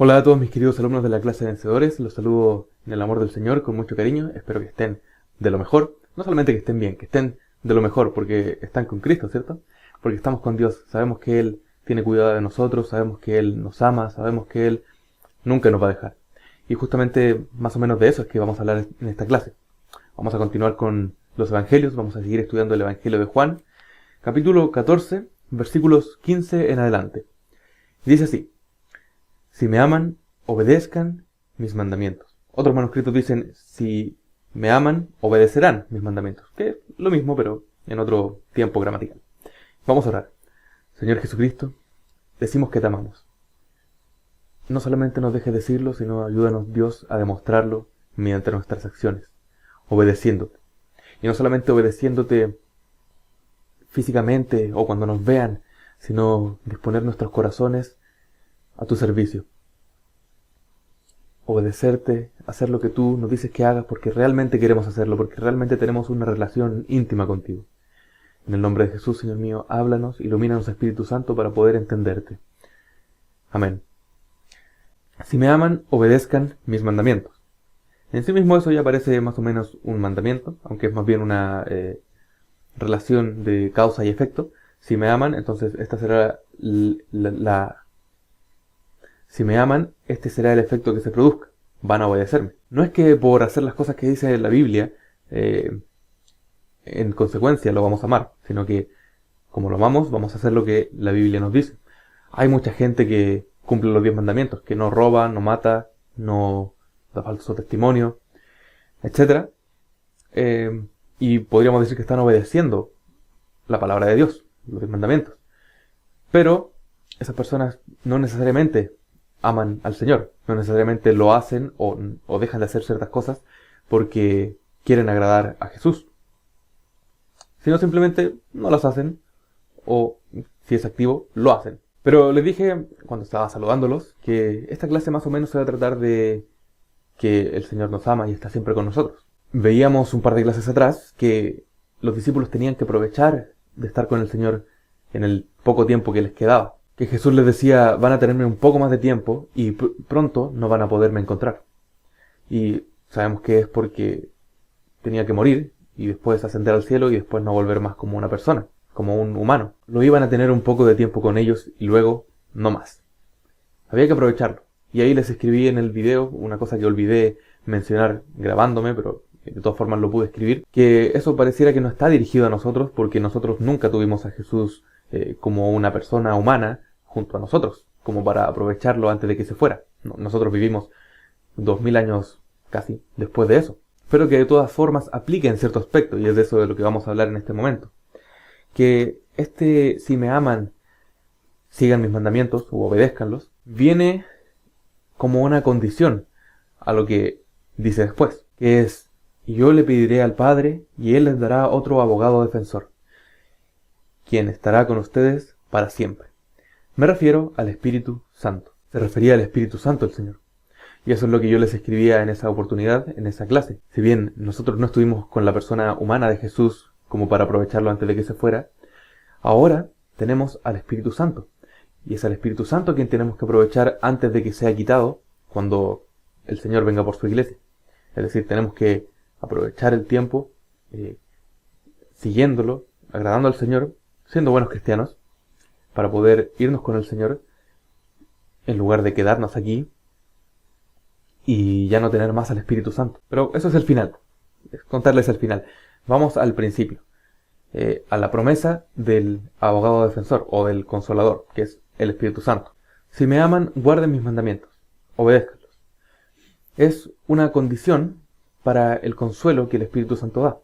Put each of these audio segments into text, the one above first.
Hola a todos mis queridos alumnos de la clase de vencedores, los saludo en el amor del Señor con mucho cariño, espero que estén de lo mejor, no solamente que estén bien, que estén de lo mejor porque están con Cristo, ¿cierto? Porque estamos con Dios, sabemos que Él tiene cuidado de nosotros, sabemos que Él nos ama, sabemos que Él nunca nos va a dejar. Y justamente más o menos de eso es que vamos a hablar en esta clase. Vamos a continuar con los evangelios, vamos a seguir estudiando el Evangelio de Juan, capítulo 14, versículos 15 en adelante. Y dice así: si me aman, obedezcan mis mandamientos. Otros manuscritos dicen, si me aman, obedecerán mis mandamientos. Que es lo mismo, pero en otro tiempo gramatical. Vamos a orar. Señor Jesucristo, decimos que te amamos. No solamente nos dejes decirlo, sino ayúdanos, Dios, a demostrarlo mediante nuestras acciones, obedeciéndote. Y no solamente obedeciéndote físicamente o cuando nos vean, sino disponer nuestros corazones a tu servicio. Obedecerte, hacer lo que tú nos dices que hagas porque realmente queremos hacerlo, porque realmente tenemos una relación íntima contigo. En el nombre de Jesús, Señor mío, háblanos, ilumínanos, Espíritu Santo, para poder entenderte. Amén. Si me aman, obedezcan mis mandamientos. En sí mismo eso ya parece más o menos un mandamiento, aunque es más bien una relación de causa y efecto. Si me aman, entonces esta será si me aman, este será el efecto que se produzca. Van a obedecerme. No es que por hacer las cosas que dice la Biblia, en consecuencia lo vamos a amar, sino que como lo amamos, vamos a hacer lo que la Biblia nos dice. Hay mucha gente que cumple los 10 mandamientos, que no roba, no mata, no da falso testimonio, etc. Y podríamos decir que están obedeciendo la palabra de Dios, los 10 mandamientos. Pero esas personas no necesariamente aman al Señor, no necesariamente lo hacen o dejan de hacer ciertas cosas porque quieren agradar a Jesús, sino simplemente no las hacen o, si es activo, lo hacen. Pero les dije cuando estaba saludándolos que esta clase más o menos se va a tratar de que el Señor nos ama y está siempre con nosotros. Veíamos un par de clases atrás que los discípulos tenían que aprovechar de estar con el Señor en el poco tiempo que les quedaba. Que Jesús les decía, van a tenerme un poco más de tiempo y pronto no van a poderme encontrar. Y sabemos que es porque tenía que morir y después ascender al cielo y después no volver más como una persona, como un humano. Lo iban a tener un poco de tiempo con ellos y luego no más. Había que aprovecharlo. Y ahí les escribí en el video una cosa que olvidé mencionar grabándome, pero de todas formas lo pude escribir, que eso pareciera que no está dirigido a nosotros porque nosotros nunca tuvimos a Jesús como una persona humana junto a nosotros, como para aprovecharlo antes de que se fuera. Nosotros vivimos 2000 años casi después de eso. Pero que de todas formas aplique en cierto aspecto, y es de eso de lo que vamos a hablar en este momento. Que si me aman, sigan mis mandamientos o obedézcanlos, viene como una condición a lo que dice después, que es: y yo le pediré al Padre, y Él les dará otro abogado defensor, quien estará con ustedes para siempre. Me refiero al Espíritu Santo. Se refería al Espíritu Santo el Señor. Y eso es lo que yo les escribía en esa oportunidad, en esa clase. Si bien nosotros no estuvimos con la persona humana de Jesús como para aprovecharlo antes de que se fuera, ahora tenemos al Espíritu Santo. Y es al Espíritu Santo quien tenemos que aprovechar antes de que sea quitado cuando el Señor venga por su iglesia. Es decir, tenemos que aprovechar el tiempo siguiéndolo, agradando al Señor, siendo buenos cristianos, para poder irnos con el Señor en lugar de quedarnos aquí y ya no tener más al Espíritu Santo. Pero eso es el final, es contarles el final. Vamos al principio, a la promesa del abogado defensor o del consolador, que es el Espíritu Santo. Si me aman, guarden mis mandamientos, obedézcanlos. Es una condición para el consuelo que el Espíritu Santo da.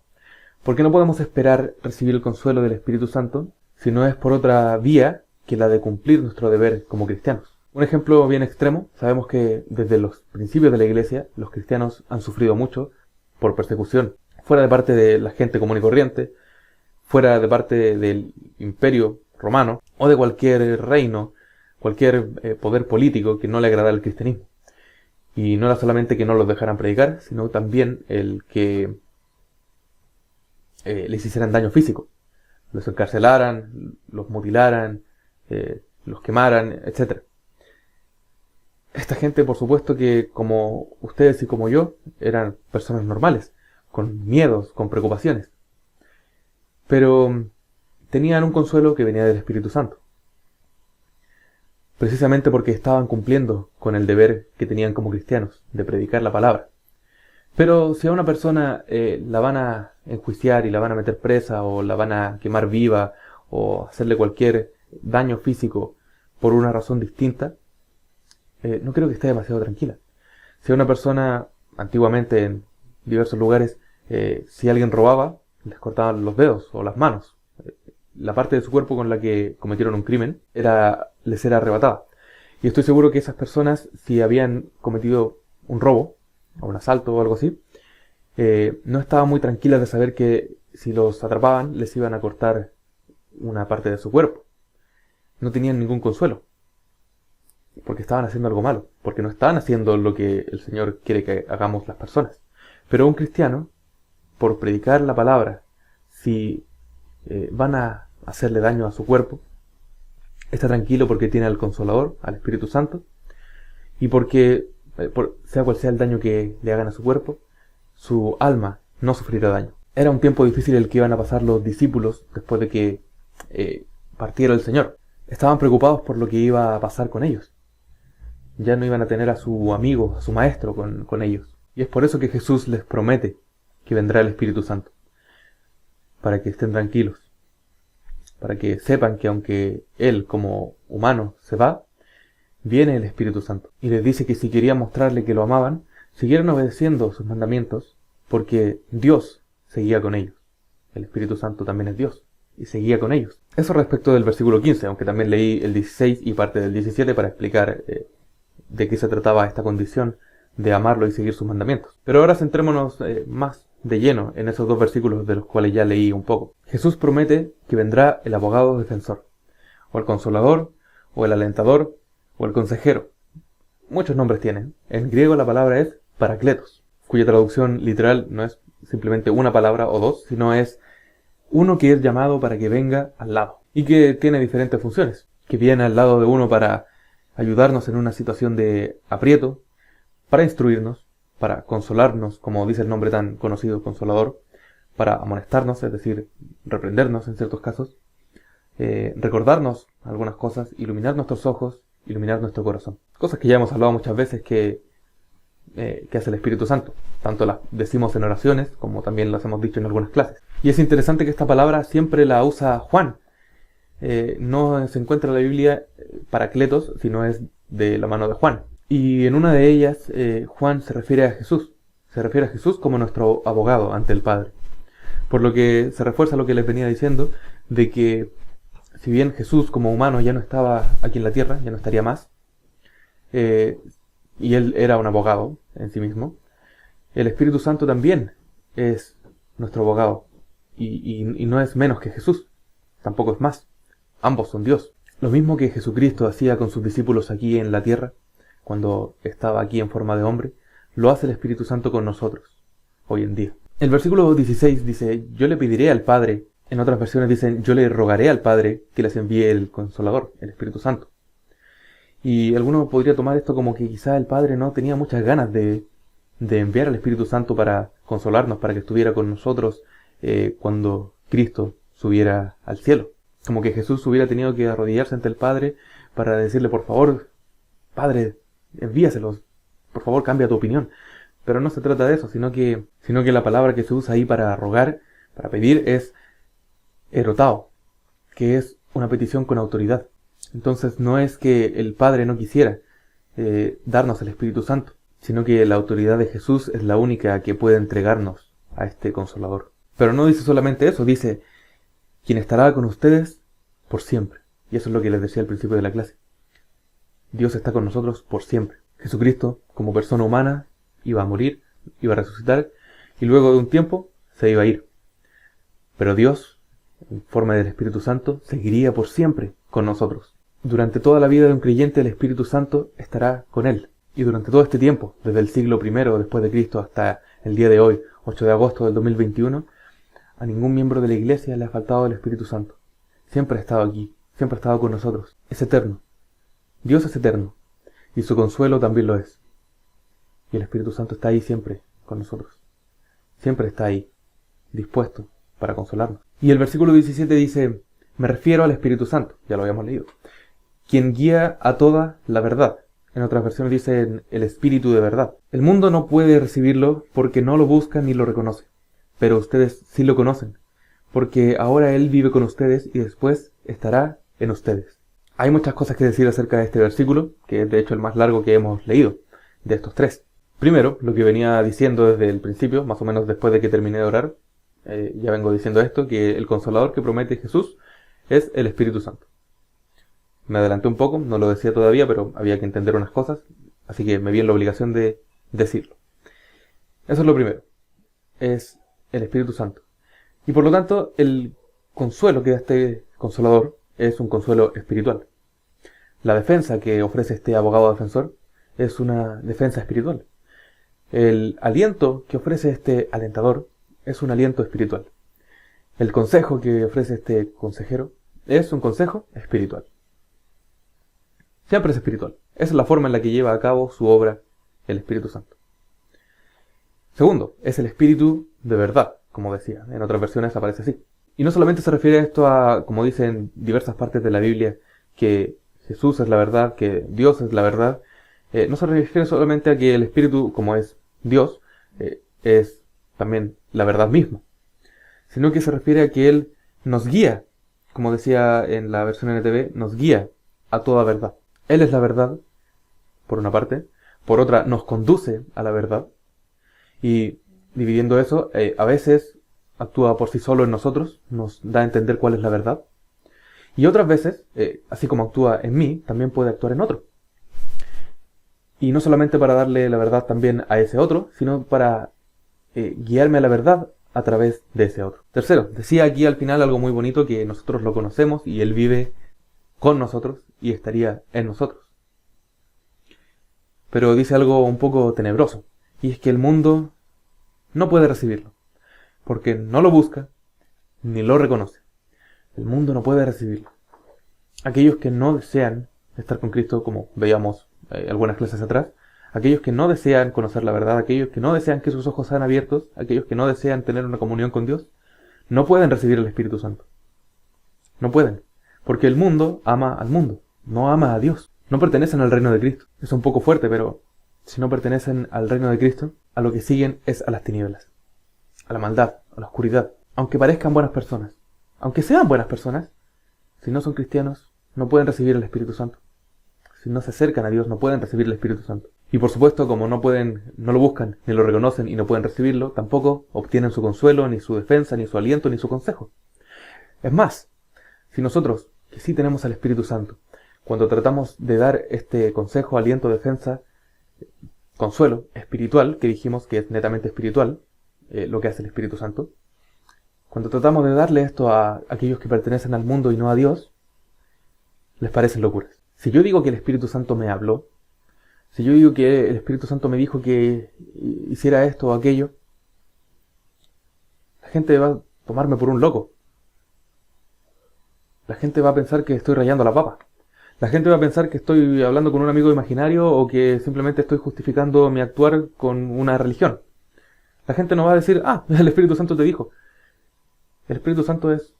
Porque no podemos esperar recibir el consuelo del Espíritu Santo si no es por otra vía que la de cumplir nuestro deber como cristianos. Un ejemplo bien extremo: sabemos que desde los principios de la Iglesia los cristianos han sufrido mucho por persecución, fuera de parte de la gente común y corriente, fuera de parte del Imperio Romano o de cualquier reino, cualquier poder político que no le agradara al cristianismo. Y no era solamente que no los dejaran predicar, sino también el que les hicieran daño físico, los encarcelaran, los mutilaran, los quemaran, etc. Esta gente, por supuesto que como ustedes y como yo, eran personas normales, con miedos, con preocupaciones. Pero tenían un consuelo que venía del Espíritu Santo. Precisamente porque estaban cumpliendo con el deber que tenían como cristianos, de predicar la palabra. Pero si a una persona la van a enjuiciar y la van a meter presa, o la van a quemar viva, o hacerle cualquier daño físico por una razón distinta, no creo que esté demasiado tranquila. Si a una persona, antiguamente en diversos lugares, si alguien robaba, les cortaban los dedos o las manos. La parte de su cuerpo con la que cometieron un crimen les era arrebatada. Y estoy seguro que esas personas, si habían cometido un robo, o un asalto o algo así, no estaban muy tranquilas de saber que si los atrapaban les iban a cortar una parte de su cuerpo. No tenían ningún consuelo, porque estaban haciendo algo malo, porque no estaban haciendo lo que el Señor quiere que hagamos las personas. Pero un cristiano, por predicar la palabra, si van a hacerle daño a su cuerpo, está tranquilo porque tiene al Consolador, al Espíritu Santo, y porque, sea cual sea el daño que le hagan a su cuerpo, su alma no sufrirá daño. Era un tiempo difícil el que iban a pasar los discípulos después de que partiera el Señor. Estaban preocupados por lo que iba a pasar con ellos. Ya no iban a tener a su amigo, a su maestro con ellos. Y es por eso que Jesús les promete que vendrá el Espíritu Santo, para que estén tranquilos, para que sepan que aunque Él como humano se va, viene el Espíritu Santo. Y les dice que si querían mostrarle que lo amaban, siguieran obedeciendo sus mandamientos, porque Dios seguía con ellos. El Espíritu Santo también es Dios, y seguía con ellos. Eso respecto del versículo 15, aunque también leí el 16 y parte del 17 para explicar de qué se trataba esta condición de amarlo y seguir sus mandamientos. Pero ahora centrémonos más de lleno en esos dos versículos de los cuales ya leí un poco. Jesús promete que vendrá el abogado defensor, o el consolador, o el alentador, o el consejero. Muchos nombres tienen. En griego la palabra es parakletos, cuya traducción literal no es simplemente una palabra o dos, sino es uno que es llamado para que venga al lado, y que tiene diferentes funciones, que viene al lado de uno para ayudarnos en una situación de aprieto, para instruirnos, para consolarnos, como dice el nombre tan conocido, consolador, para amonestarnos, es decir, reprendernos en ciertos casos, recordarnos algunas cosas, iluminar nuestros ojos, iluminar nuestro corazón. Cosas que ya hemos hablado muchas veces que hace el Espíritu Santo. Tanto las decimos en oraciones, como también las hemos dicho en algunas clases. Y es interesante que esta palabra siempre la usa Juan. No se encuentra en la Biblia Paracletos, sino es de la mano de Juan. Y en una de ellas, Juan se refiere a Jesús. Se refiere a Jesús como nuestro abogado ante el Padre. Por lo que se refuerza lo que les venía diciendo, de que si bien Jesús como humano ya no estaba aquí en la tierra, ya no estaría más, y él era un abogado en sí mismo, el Espíritu Santo también es nuestro abogado, y no es menos que Jesús, tampoco es más. Ambos son Dios. Lo mismo que Jesucristo hacía con sus discípulos aquí en la tierra, cuando estaba aquí en forma de hombre, lo hace el Espíritu Santo con nosotros, hoy en día. El versículo 16 dice, yo le pediré al Padre. En otras versiones dicen, yo le rogaré al Padre que les envíe el Consolador, el Espíritu Santo. Y alguno podría tomar esto como que quizá el Padre no tenía muchas ganas de enviar al Espíritu Santo para consolarnos, para que estuviera con nosotros cuando Cristo subiera al cielo. Como que Jesús hubiera tenido que arrodillarse ante el Padre para decirle, por favor, Padre, envíaselos, por favor cambia tu opinión. Pero no se trata de eso, sino que la palabra que se usa ahí para rogar, para pedir, es erotao, que es una petición con autoridad. Entonces no es que el Padre no quisiera darnos el Espíritu Santo, sino que la autoridad de Jesús es la única que puede entregarnos a este Consolador. Pero no dice solamente eso, dice, quien estará con ustedes por siempre. Y eso es lo que les decía al principio de la clase. Dios está con nosotros por siempre. Jesucristo, como persona humana, iba a morir, iba a resucitar, y luego de un tiempo se iba a ir. Pero Dios, en forma del Espíritu Santo, seguiría por siempre con nosotros. Durante toda la vida de un creyente, el Espíritu Santo estará con él. Y durante todo este tiempo, desde el siglo I después de Cristo hasta el día de hoy, 8 de agosto del 2021, a ningún miembro de la Iglesia le ha faltado el Espíritu Santo. Siempre ha estado aquí, siempre ha estado con nosotros. Es eterno. Dios es eterno. y su consuelo también lo es. Y el Espíritu Santo está ahí siempre con nosotros. Siempre está ahí, dispuesto para consolarnos. Y el versículo 17 dice, me refiero al Espíritu Santo, ya lo habíamos leído, quien guía a toda la verdad. En otras versiones dicen el Espíritu de verdad. El mundo no puede recibirlo porque no lo busca ni lo reconoce. Pero ustedes sí lo conocen, porque ahora Él vive con ustedes y después estará en ustedes. Hay muchas cosas que decir acerca de este versículo, que es de hecho el más largo que hemos leído, de estos tres. Primero, lo que venía diciendo desde el principio, más o menos después de que terminé de orar, ya vengo diciendo esto, que el Consolador que promete Jesús es el Espíritu Santo. Me adelanté un poco, no lo decía todavía, pero había que entender unas cosas, así que me vi en la obligación de decirlo. Eso es lo primero, es el Espíritu Santo. Y por lo tanto, el consuelo que da este Consolador es un consuelo espiritual. La defensa que ofrece este abogado defensor es una defensa espiritual. El aliento que ofrece este alentador es un aliento espiritual. El consejo que ofrece este consejero es un consejo espiritual. Siempre es espiritual. Esa es la forma en la que lleva a cabo su obra el Espíritu Santo. Segundo, es el Espíritu de verdad, como decía. En otras versiones aparece así. Y no solamente se refiere a esto a, como dicen diversas partes de la Biblia, que Jesús es la verdad, que Dios es la verdad. No se refiere solamente a que el Espíritu, como es Dios, es también la verdad misma, sino que se refiere a que Él nos guía, como decía en la versión NTV, nos guía a toda verdad. Él es la verdad, por una parte, por otra nos conduce a la verdad, y dividiendo eso, a veces actúa por sí solo en nosotros, nos da a entender cuál es la verdad, y otras veces, así como actúa en mí, también puede actuar en otro. Y no solamente para darle la verdad también a ese otro, sino para guiarme a la verdad a través de ese otro. Tercero, decía aquí al final algo muy bonito, que nosotros lo conocemos y Él vive con nosotros y estaría en nosotros. Pero dice algo un poco tenebroso, y es que el mundo no puede recibirlo, porque no lo busca ni lo reconoce. El mundo no puede recibirlo. Aquellos que no desean estar con Cristo, como veíamos algunas clases atrás, aquellos que no desean conocer la verdad, aquellos que no desean que sus ojos sean abiertos, aquellos que no desean tener una comunión con Dios, no pueden recibir el Espíritu Santo. No pueden, porque el mundo ama al mundo, no ama a Dios. No pertenecen al reino de Cristo. Es un poco fuerte, pero si no pertenecen al reino de Cristo, a lo que siguen es a las tinieblas, a la maldad, a la oscuridad. Aunque parezcan buenas personas, aunque sean buenas personas, si no son cristianos, no pueden recibir el Espíritu Santo. Si no se acercan a Dios, no pueden recibir el Espíritu Santo. Y por supuesto, como no lo buscan, ni lo reconocen y no pueden recibirlo, tampoco obtienen su consuelo, ni su defensa, ni su aliento, ni su consejo. Es más, si nosotros, que sí tenemos al Espíritu Santo, cuando tratamos de dar este consejo, aliento, defensa, consuelo espiritual, que dijimos que es netamente espiritual, lo que hace el Espíritu Santo, cuando tratamos de darle esto a aquellos que pertenecen al mundo y no a Dios, les parecen locuras. Si yo digo que el Espíritu Santo me habló, si yo digo que el Espíritu Santo me dijo que hiciera esto o aquello, la gente va a tomarme por un loco. La gente va a pensar que estoy rayando la papa. La gente va a pensar que estoy hablando con un amigo imaginario o que simplemente estoy justificando mi actuar con una religión. La gente no va a decir, el Espíritu Santo te dijo. El Espíritu Santo es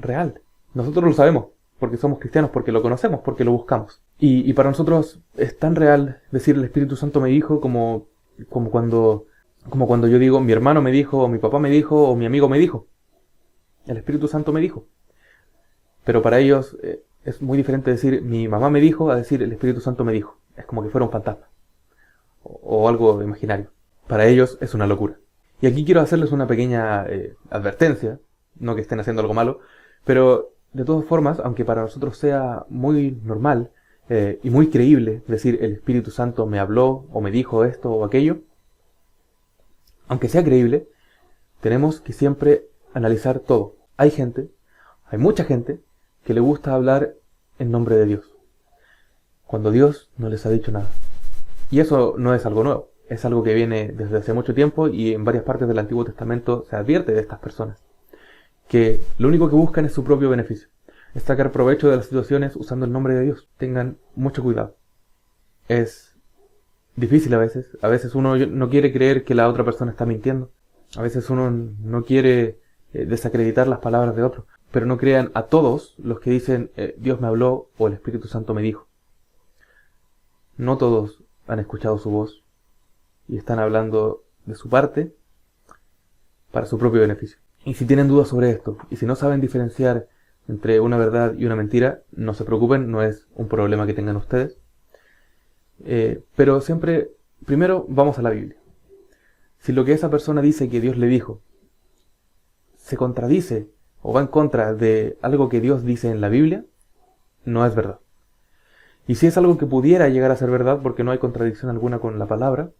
real. Nosotros lo sabemos, porque somos cristianos, porque lo conocemos, porque lo buscamos. Y para nosotros es tan real decir el Espíritu Santo me dijo como cuando yo digo mi hermano me dijo, o mi papá me dijo, o mi amigo me dijo. El Espíritu Santo me dijo. Pero para ellos es muy diferente decir mi mamá me dijo a decir el Espíritu Santo me dijo. Es como que fuera un fantasma. O algo imaginario. Para ellos es una locura. Y aquí quiero hacerles una pequeña advertencia. No que estén haciendo algo malo. Pero de todas formas, aunque para nosotros sea muy normal y muy creíble decir el Espíritu Santo me habló o me dijo esto o aquello, aunque sea creíble, tenemos que siempre analizar todo. Hay mucha gente que le gusta hablar en nombre de Dios, cuando Dios no les ha dicho nada. Y eso no es algo nuevo, es algo que viene desde hace mucho tiempo y en varias partes del Antiguo Testamento se advierte de estas personas, que lo único que buscan es su propio beneficio, es sacar provecho de las situaciones usando el nombre de Dios. Tengan mucho cuidado. es difícil a veces. A veces uno no quiere creer que la otra persona está mintiendo. A veces uno no quiere desacreditar las palabras de otro. Pero no crean a todos los que dicen Dios me habló o el Espíritu Santo me dijo. No todos han escuchado su voz y están hablando de su parte para su propio beneficio. Y si tienen dudas sobre esto, y si no saben diferenciar entre una verdad y una mentira, no se preocupen, no es un problema que tengan ustedes. Pero siempre, primero vamos a la Biblia. Si lo que esa persona dice que Dios le dijo se contradice o va en contra de algo que Dios dice en la Biblia, no es verdad. Y si es algo que pudiera llegar a ser verdad porque no hay contradicción alguna con la palabra,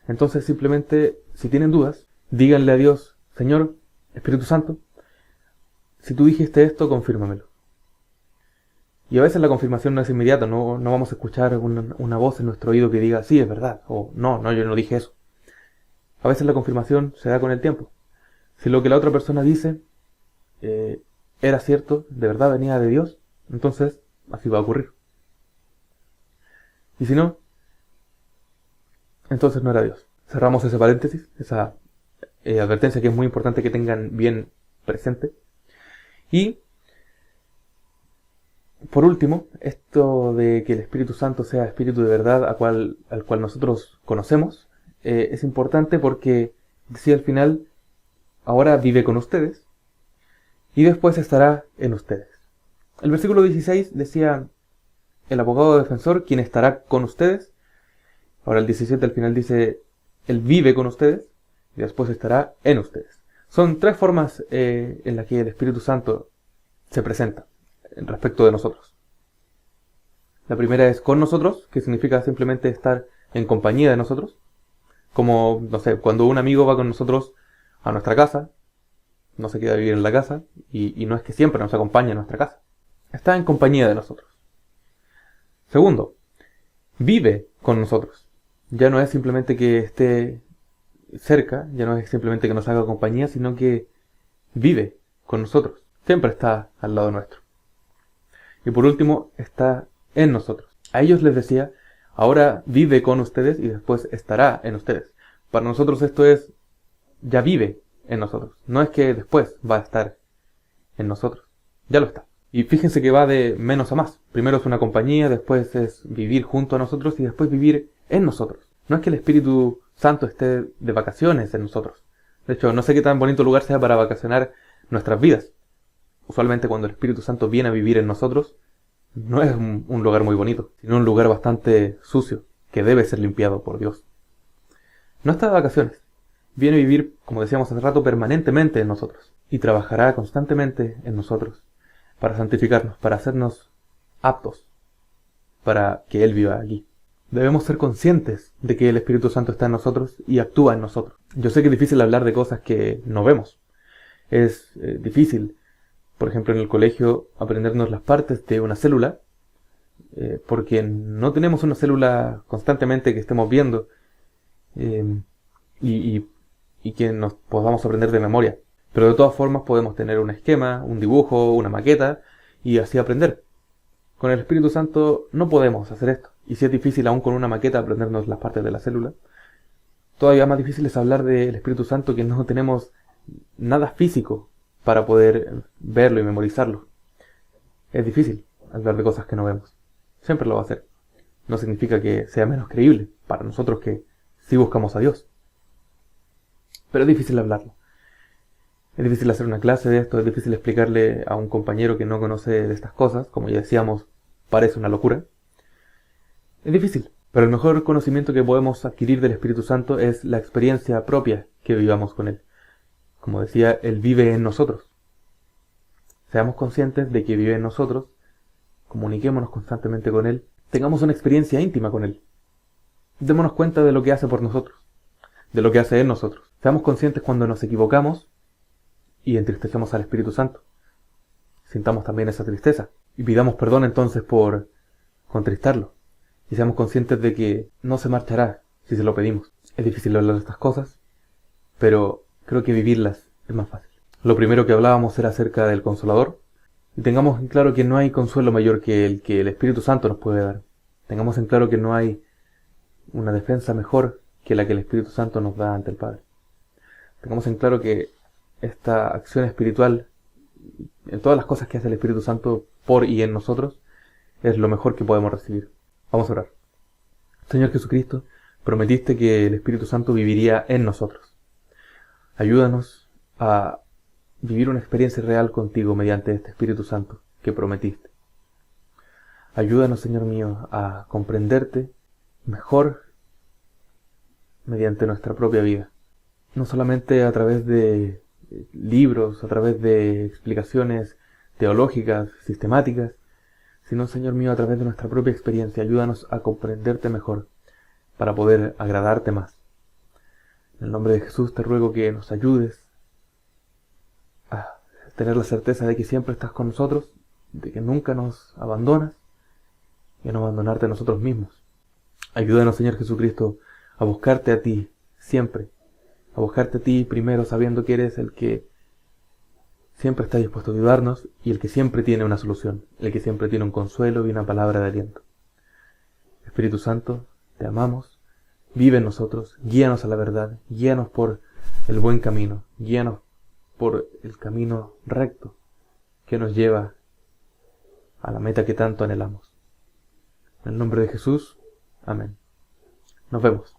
entonces simplemente, si tienen dudas, díganle a Dios, Señor, Espíritu Santo, si tú dijiste esto, confírmamelo. Y a veces la confirmación no es inmediata, no vamos a escuchar una voz en nuestro oído que diga, sí, es verdad, o no, yo no dije eso. A veces la confirmación se da con el tiempo. Si lo que la otra persona dice era cierto, de verdad venía de Dios, entonces así va a ocurrir. Y si no, entonces no era Dios. Cerramos ese paréntesis, esa advertencia que es muy importante que tengan bien presente. Y por último, esto de que el Espíritu Santo sea Espíritu de verdad al cual nosotros conocemos, es importante porque decía al final, ahora vive con ustedes y después estará en ustedes. El versículo 16 decía, el abogado defensor, quien estará con ustedes. Ahora el 17 al final dice, él vive con ustedes y después estará en ustedes. Son tres formas en las que el Espíritu Santo se presenta respecto de nosotros. La primera es con nosotros, que significa simplemente estar en compañía de nosotros. Como, no sé, cuando un amigo va con nosotros a nuestra casa, no se queda a vivir en la casa, y no es que siempre nos acompañe a nuestra casa. Está en compañía de nosotros. Segundo, vive con nosotros. Ya no es simplemente que esté cerca, ya no es simplemente que nos haga compañía, sino que vive con nosotros. Siempre está al lado nuestro. Y por último, está en nosotros. A ellos les decía, ahora vive con ustedes y después estará en ustedes. Para nosotros esto es, ya vive en nosotros. No es que después va a estar en nosotros. Ya lo está. Y fíjense que va de menos a más. Primero es una compañía, después es vivir junto a nosotros y después vivir en nosotros. No es que el Espíritu Santo esté de vacaciones en nosotros. De hecho, no sé qué tan bonito lugar sea para vacacionar nuestras vidas. Usualmente cuando el Espíritu Santo viene a vivir en nosotros, no es un lugar muy bonito, sino un lugar bastante sucio, que debe ser limpiado por Dios. No está de vacaciones. Viene a vivir, como decíamos hace rato, permanentemente en nosotros. Y trabajará constantemente en nosotros para santificarnos, para hacernos aptos para que Él viva aquí. Debemos ser conscientes de que el Espíritu Santo está en nosotros y actúa en nosotros. Yo sé que es difícil hablar de cosas que no vemos. Es difícil, por ejemplo, en el colegio, aprendernos las partes de una célula, porque no tenemos una célula constantemente que estemos viendo y que nos podamos aprender de memoria. Pero de todas formas podemos tener un esquema, un dibujo, una maqueta y así aprender. Con el Espíritu Santo no podemos hacer esto. Y si es difícil aún con una maqueta aprendernos las partes de la célula, todavía más difícil es hablar del Espíritu Santo que no tenemos nada físico para poder verlo y memorizarlo. Es difícil hablar de cosas que no vemos. Siempre lo va a hacer. No significa que sea menos creíble para nosotros que sí buscamos a Dios. Pero es difícil hablarlo. Es difícil hacer una clase de esto, es difícil explicarle a un compañero que no conoce de estas cosas, como ya decíamos, parece una locura. Es difícil, pero el mejor conocimiento que podemos adquirir del Espíritu Santo es la experiencia propia que vivamos con Él. Como decía, Él vive en nosotros. Seamos conscientes de que vive en nosotros, comuniquémonos constantemente con Él, tengamos una experiencia íntima con Él. Démonos cuenta de lo que hace por nosotros, de lo que hace en nosotros. Seamos conscientes cuando nos equivocamos y entristecemos al Espíritu Santo. Sintamos también esa tristeza y pidamos perdón entonces por contristarlo. Y seamos conscientes de que no se marchará si se lo pedimos. Es difícil hablar de estas cosas, pero creo que vivirlas es más fácil. Lo primero que hablábamos era acerca del Consolador. Y tengamos en claro que no hay consuelo mayor que el Espíritu Santo nos puede dar. Tengamos en claro que no hay una defensa mejor que la que el Espíritu Santo nos da ante el Padre. Tengamos en claro que esta acción espiritual, en todas las cosas que hace el Espíritu Santo por y en nosotros, es lo mejor que podemos recibir. Vamos a orar. Señor Jesucristo, prometiste que el Espíritu Santo viviría en nosotros. Ayúdanos a vivir una experiencia real contigo mediante este Espíritu Santo que prometiste. Ayúdanos, Señor mío, a comprenderte mejor mediante nuestra propia vida. No solamente a través de libros, a través de explicaciones teológicas, sistemáticas, sino, Señor mío, a través de nuestra propia experiencia. Ayúdanos a comprenderte mejor para poder agradarte más. En el nombre de Jesús te ruego que nos ayudes a tener la certeza de que siempre estás con nosotros, de que nunca nos abandonas y a no abandonarte a nosotros mismos. Ayúdanos, Señor Jesucristo, a buscarte a ti siempre, a buscarte a ti primero sabiendo que eres el que siempre está dispuesto a ayudarnos y el que siempre tiene una solución, el que siempre tiene un consuelo y una palabra de aliento. Espíritu Santo, te amamos, vive en nosotros, guíanos a la verdad, guíanos por el buen camino, guíanos por el camino recto que nos lleva a la meta que tanto anhelamos. En el nombre de Jesús, amén. Nos vemos.